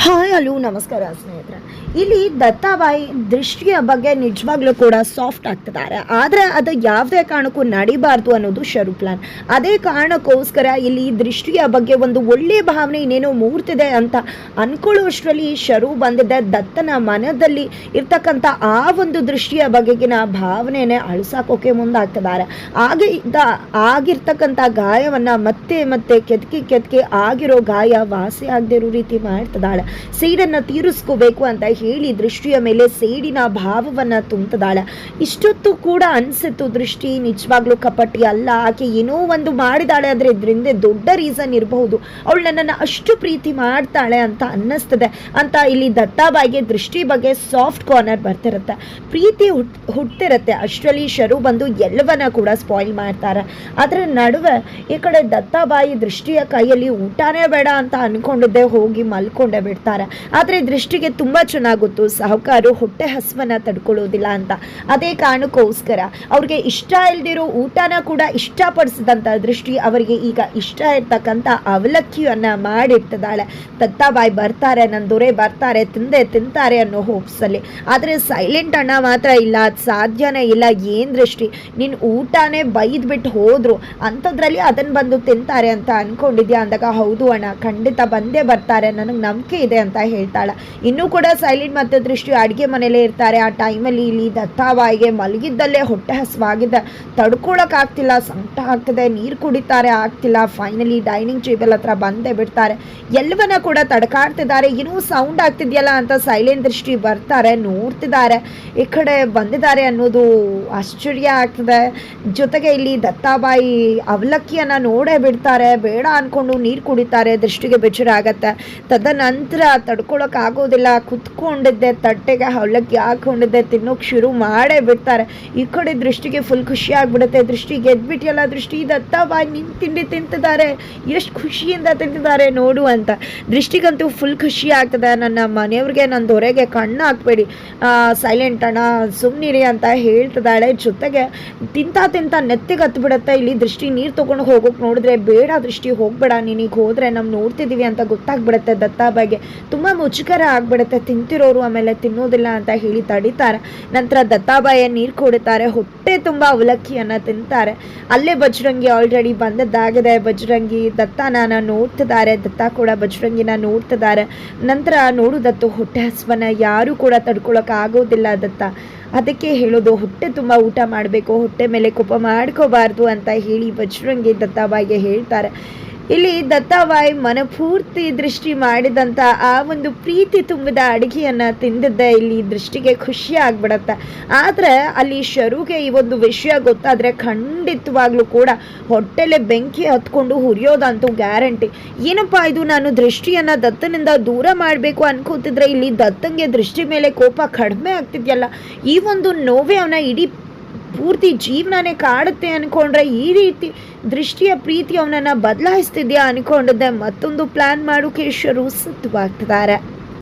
Hi hello ನಮಸ್ಕಾರ ಸ್ನೇಹಿತರೆ. ಇಲ್ಲಿ ದತ್ತಾಬಾಯಿ ದೃಷ್ಟಿಯ ಬಗ್ಗೆ ನಿಜವಾಗ್ಲೂ ಕೂಡ ಸಾಫ್ಟ್ ಆಗ್ತಿದ್ದಾರೆ, ಆದರೆ ಅದು ಯಾವುದೇ ಕಾರಣಕ್ಕೂ ನಡಿಬಾರ್ದು ಅನ್ನೋದು ಶರು ಪ್ಲಾನ್. ಅದೇ ಕಾರಣಕ್ಕೋಸ್ಕರ ಇಲ್ಲಿ ದೃಷ್ಟಿಯ ಬಗ್ಗೆ ಒಂದು ಒಳ್ಳೆಯ ಭಾವನೆ ಇನ್ನೇನೋ ಮೂಡ್ತಿದೆ ಅಂತ ಅನ್ಕೊಳ್ಳುವಷ್ಟರಲ್ಲಿ ಶರು ಬಂದಿದ್ದೆ ದತ್ತನ ಮನದಲ್ಲಿ ಇರ್ತಕ್ಕಂಥ ಆ ಒಂದು ದೃಷ್ಟಿಯ ಬಗೆಗಿನ ಭಾವನೆನೇ ಅಳಿಸಾಕೋಕೆ ಮುಂದಾಗ್ತಿದ್ದಾರೆ. ಆಗಿರ್ತಕ್ಕಂಥ ಗಾಯವನ್ನು ಮತ್ತೆ ಮತ್ತೆ ಕೆದಕಿ ಆಗಿರೋ ಗಾಯ ವಾಸಿ ಆಗದೆ ಇರೋ ರೀತಿ ಮಾಡ್ತಿದ್ದಾಳೆ. ಸೇಡನ್ನು ತೀರಿಸ್ಕೋಬೇಕು ಅಂತ ಹೇಳಿ ದೃಷ್ಟಿಯ ಮೇಲೆ ಸೇಡಿನ ಭಾವವನ್ನು ತುಂಬ್ತಿದ್ದಾಳೆ. ಇಷ್ಟೊತ್ತು ಕೂಡ ಅನಿಸಿತ್ತು ದೃಷ್ಟಿ ನಿಜವಾಗ್ಲೂ ಕಪಟಿ ಅಲ್ಲ, ಆಕೆ ಏನೋ ಒಂದು ಮಾಡಿದಾಳೆ, ಆದರೆ ಇದರಿಂದ ದೊಡ್ಡ ರೀಸನ್ ಇರಬಹುದು, ಅವಳು ನನ್ನನ್ನು ಅಷ್ಟು ಪ್ರೀತಿ ಮಾಡ್ತಾಳೆ ಅಂತ ಅನ್ನಿಸ್ತದೆ ಅಂತ ಇಲ್ಲಿ ದತ್ತಾಬಾಯಿಗೆ ದೃಷ್ಟಿ ಬಗ್ಗೆ ಸಾಫ್ಟ್ ಕಾರ್ನರ್ ಬರ್ತಿರುತ್ತೆ. ಪ್ರೀತಿ ಹುಟ್ಟಿರುತ್ತೆ. ಅಷ್ಟರಲ್ಲಿ ಶರು ಬಂದು ಎಲ್ಲವನ್ನ ಕೂಡ ಸ್ಪಾಯಿಲ್ ಮಾಡ್ತಾರೆ. ಅದರ ನಡುವೆ ಈ ಕಡೆ ದತ್ತಾಬಾಯಿ ದೃಷ್ಟಿಯ ಕೈಯಲ್ಲಿ ಊಟನೇ ಬೇಡ ಅಂತ ಅನ್ಕೊಂಡಿದ್ದೆ ಹೋಗಿ ಮಲ್ಕೊಂಡೆ ಬಿಡ್ತಾರೆ. ಆದರೆ ದೃಷ್ಟಿಗೆ ತುಂಬ ಚೆನ್ನಾಗಿ ಗೊತ್ತು ಸಾಹುಕಾರು ಹೊಟ್ಟೆ ಹಸುವನ್ನ ತಡ್ಕೊಳ್ಳೋದಿಲ್ಲ ಅಂತ. ಅದೇ ಕಾರಣಕ್ಕೋಸ್ಕರ ಅವ್ರಿಗೆ ಇಷ್ಟ ಇಲ್ದಿರೋ ಊಟನ ಕೂಡ ಇಷ್ಟಪಡಿಸಿದಂಥ ದೃಷ್ಟಿ ಅವರಿಗೆ ಈಗ ಇಷ್ಟ ಇರ್ತಕ್ಕಂಥ ಅವಲಕ್ಕಿಯನ್ನ ಮಾಡಿರ್ತದಾಳೆ. ದತ್ತಾಬಾಯಿ ಬರ್ತಾರೆ, ನನ್ನ ದೊರೆ ಬರ್ತಾರೆ, ತಿಂತಾರೆ ಅನ್ನೋ ಹೋಪ್ಸಲ್ಲಿ. ಆದರೆ ಸೈಲೆಂಟ್ ಅಣ್ಣ ಮಾತ್ರ ಇಲ್ಲ, ಅದು ಸಾಧ್ಯನೇ ಇಲ್ಲ. ಏನು ದೃಷ್ಟಿ, ನಿನ್ನ ಊಟನೇ ಬೈದ್ಬಿಟ್ಟು ಹೋದ್ರು, ಅಂಥದ್ರಲ್ಲಿ ಅದನ್ನು ಬಂದು ತಿಂತಾರೆ ಅಂತ ಅನ್ಕೊಂಡಿದ್ಯಾ ಅಂದಾಗ ಹೌದು ಅಣ್ಣ, ಖಂಡಿತ ಬಂದೇ ಬರ್ತಾರೆ, ನನಗೆ ನಂಬಿಕೆ ಇದೆ ಅಂತ ಹೇಳ್ತಾಳೆ. ಇನ್ನೂ ಕೂಡ ಸೈಲೆಂಟ್ ಮತ್ತು ದೃಷ್ಟಿ ಅಡುಗೆ ಮನೇಲೇ ಇರ್ತಾರೆ. ಆ ಟೈಮಲ್ಲಿ ಇಲ್ಲಿ ದತ್ತಾಬಾಯಿಗೆ ಮಲಗಿದ್ದಲ್ಲೇ ಹೊಟ್ಟೆ ಹಸುವಾಗಿದೆ, ತಡ್ಕೊಳಕ್ಕಾಗ್ತಿಲ್ಲ, ಸಂಕಟ ಆಗ್ತದೆ, ನೀರು ಕುಡಿತಾರೆ ಆಗ್ತಿಲ್ಲ. ಫೈನಲಿ ಡೈನಿಂಗ್ ಟೇಬಲ್ ಹತ್ರ ಬಂದೇ ಬಿಡ್ತಾರೆ. ಎಲ್ಲವನ್ನ ಕೂಡ ತಡ್ಕಾಡ್ತಿದ್ದಾರೆ. ಏನೋ ಸೌಂಡ್ ಆಗ್ತಿದೆಯಲ್ಲ ಅಂತ ಸೈಲೆಂಟ್ ದೃಷ್ಟಿ ಬರ್ತಾರೆ, ನೋಡ್ತಿದ್ದಾರೆ, ಈ ಕಡೆ ಬಂದಿದ್ದಾರೆ ಅನ್ನೋದು ಆಶ್ಚರ್ಯ ಆಗ್ತದೆ. ಜೊತೆಗೆ ಇಲ್ಲಿ ದತ್ತಾಬಾಯಿ ಅವಲಕ್ಕಿಯನ್ನು ನೋಡೇ ಬಿಡ್ತಾರೆ, ಬೇಡ ಅಂದ್ಕೊಂಡು ನೀರು ಕುಡಿತಾರೆ. ದೃಷ್ಟಿಗೆ ಬೆಚ್ಚರ ಆಗತ್ತೆ. ತದನಂತರ ತಡ್ಕೊಳಕ್ಕೆ ಆಗೋದಿಲ್ಲ, ಕುತ್ಕೊಂಡಿದ್ದೆ ತಟ್ಟೆಗೆ ಅವಲಕ್ಕಿ ಹಾಕೊಂಡಿದ್ದೆ ತಿನ್ನೋಕೆ ಶುರು ಮಾಡೇ ಬಿಡ್ತಾರೆ. ಈ ಕಡೆ ದೃಷ್ಟಿಗೆ ಫುಲ್ ಖುಷಿ ಆಗ್ಬಿಡುತ್ತೆ. ದೃಷ್ಟಿ ಗೆದ್ಬಿಟ್ಟಿಯಲ್ಲ ದೃಷ್ಟಿ, ದತ್ತಾಬಾಯಿ ನಿನ್ನ ತಿಂಡಿ ತಿಂತಿದ್ದಾರೆ, ಎಷ್ಟು ಖುಷಿಯಿಂದ ತಿಂತಿದ್ದಾರೆ ನೋಡು ಅಂತ. ದೃಷ್ಟಿಗಂತೂ ಫುಲ್ ಖುಷಿ ಆಗ್ತದೆ. ನನ್ನ ಮನೆಯವ್ರಿಗೆ ನನ್ನ ದೊರೆಗೆ ಕಣ್ಣು ಹಾಕ್ಬೇಡಿ, ಸೈಲೆಂಟ್ ಅಣ್ಣ ಸುಮ್ಮನಿರಿ ಅಂತ ಹೇಳ್ತಿದ್ದಾಳೆ. ಜೊತೆಗೆ ತಿಂತ ನೆತ್ತಿಗೆ ಹತ್ಬಿಡುತ್ತೆ. ಇಲ್ಲಿ ದೃಷ್ಟಿ ನೀರು ತೊಗೊಂಡು ಹೋಗೋಕೆ ನೋಡಿದ್ರೆ ಬೇಡ ದೃಷ್ಟಿ ಹೋಗ್ಬೇಡ, ನೀನೀಗ ಹೋದರೆ ನಾವು ನೋಡ್ತಿದ್ದೀವಿ ಅಂತ ಗೊತ್ತಾಗ್ಬಿಡುತ್ತೆ. ದತ್ತಾಬಾಯಿಗೆ ತುಂಬ ಮುಜುಗರ ಆಗ್ಬಿಡುತ್ತೆ. ತಿಂತಿರೋರು ಆಮೇಲೆ ತಿನ್ನೋದಿಲ್ಲ ಅಂತ ಹೇಳಿ ತಡಿತಾರೆ. ನಂತರ ದತ್ತಾಬಾಯಿಯ ನೀರು ಕೊಡುತ್ತಾರೆ, ಹೊಟ್ಟೆ ತುಂಬ ಅವಲಕ್ಕಿಯನ್ನು ತಿಂತಾರೆ. ಅಲ್ಲೇ ಬಜರಂಗಿ ಆಲ್ರೆಡಿ ಬಂದದ್ದಾಗಿದೆ. ಬಜರಂಗಿ ದತ್ತನ ನೋಡ್ತಿದ್ದಾರೆ, ದತ್ತ ಕೂಡ ಬಜರಂಗಿನ ನೋಡ್ತಿದ್ದಾರೆ. ನಂತರ ನೋಡು ದತ್ತು, ಹೊಟ್ಟೆ ಹಸುವನ್ನ ಯಾರೂ ಕೂಡ ತಡ್ಕೊಳಕ್ಕೆ ಆಗೋದಿಲ್ಲ ದತ್ತ, ಅದಕ್ಕೆ ಹೇಳೋದು ಹೊಟ್ಟೆ ತುಂಬ ಊಟ ಮಾಡಬೇಕು, ಹೊಟ್ಟೆ ಮೇಲೆ ಕೋಪ ಮಾಡ್ಕೋಬಾರ್ದು ಅಂತ ಹೇಳಿ ಬಜರಂಗಿ ದತ್ತಾಬಾಯಿಗೆ ಹೇಳ್ತಾರೆ. ಇಲ್ಲಿ ದತ್ತಾಬಾಯಿ ಮನಪೂರ್ತಿ ದೃಷ್ಟಿ ಮಾಡಿದಂಥ ಆ ಒಂದು ಪ್ರೀತಿ ತುಂಬಿದ ಅಡುಗೆಯನ್ನು ತಿಂದಿದ್ದೆ ಇಲ್ಲಿ ದೃಷ್ಟಿಗೆ ಖುಷಿ ಆಗ್ಬಿಡತ್ತೆ. ಆದರೆ ಅಲ್ಲಿ ಶರುಗೆ ಈ ಒಂದು ವಿಷಯ ಗೊತ್ತಾದರೆ ಖಂಡಿತವಾಗ್ಲೂ ಕೂಡ ಹೊಟ್ಟೆಲೆ ಬೆಂಕಿ ಹತ್ಕೊಂಡು ಹುರಿಯೋದಂತೂ ಗ್ಯಾರಂಟಿ. ಏನಪ್ಪ ಇದು, ನಾನು ದೃಷ್ಟಿಯನ್ನು ದತ್ತನಿಂದ ದೂರ ಮಾಡಬೇಕು ಅನ್ಕೋತಿದ್ರೆ ಇಲ್ಲಿ ದತ್ತಂಗೆ ದೃಷ್ಟಿ ಮೇಲೆ ಕೋಪ ಕಡಿಮೆ ಆಗ್ತಿದೆಯಲ್ಲ, ಈ ಒಂದು ನೋವೇ ಅವನ ಇಡೀ ಪೂರ್ತಿ ಜೀವನನೇ ಕಾಡುತ್ತೆ ಅನ್ಕೊಂಡ್ರೆ ಈ ರೀತಿ ದೃಷ್ಟಿಯ ಪ್ರೀತಿ ಅವನನ್ನು ಬದಲಾಯಿಸ್ತಿದ್ಯಾ ಅನ್ಕೊಂಡಿದ್ದೆ. ಮತ್ತೊಂದು ಪ್ಲಾನ್ ಮಾಡೋಕೆ ಶರು ಸಿದ್ಧವಾಗ್ತಿದ್ದಾರೆ.